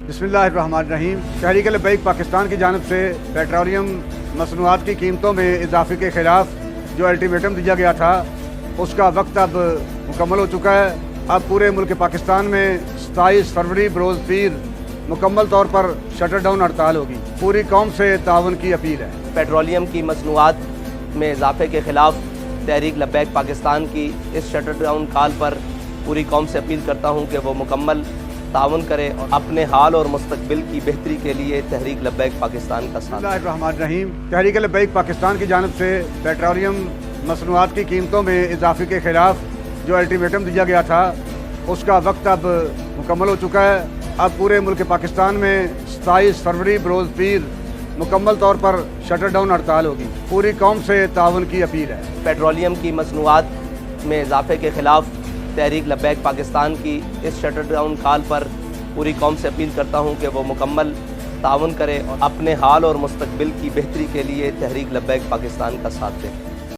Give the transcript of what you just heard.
बिस्मिल्लाहिर्रहमानिर्रहीम। तहरीक लब्बैक पाकिस्तान की जानिब से पेट्रोलियम मसनूआत की कीमतों में इजाफे के ख़िलाफ़ जो अल्टीमेटम दिया गया था उसका वक्त अब मुकम्मल हो चुका है। अब पूरे मुल्क पाकिस्तान में 27 फरवरी बरोज़ पीर मुकम्मल तौर पर शटर डाउन हड़ताल होगी। पूरी कौम से तावन की अपील है। पेट्रोलियम की मसनूआत में इजाफे के ख़िलाफ़ तहरीक लब्बैक पाकिस्तान की इस शटर डाउन कॉल पर पूरी कौम से अपील करता हूँ कि वो मुकम्मल तावन करे और अपने हाल और मुस्तकबिल की बेहतरी के लिए तहरीक लब्बैक पाकिस्तान का साथ। बिस्मिल्लाहिर्रहमानिर्रहीम। तहरीक लब्बैक पाकिस्तान की जानिब से पेट्रोलियम मसनूआत की कीमतों में इजाफे के ख़िलाफ़ जो अल्टीमेटम दिया गया था उसका वक्त अब मुकम्मल हो चुका है। अब पूरे मुल्क पाकिस्तान में 27 फरवरी बरोज़ पीर मुकम्मल तौर पर शटर डाउन हड़ताल होगी। पूरी कौम से तावन की अपील है। पेट्रोलियम की मसनूआत में इजाफे के ख़िलाफ़ तहरीक लब्बैक पाकिस्तान की इस शटर डाउन कॉल पर पूरी कौम से अपील करता हूँ कि वो मुकम्मल तावन करे और अपने हाल और मुस्तकबिल की बेहतरी के लिए तहरीक लब्बैक पाकिस्तान का साथ दें।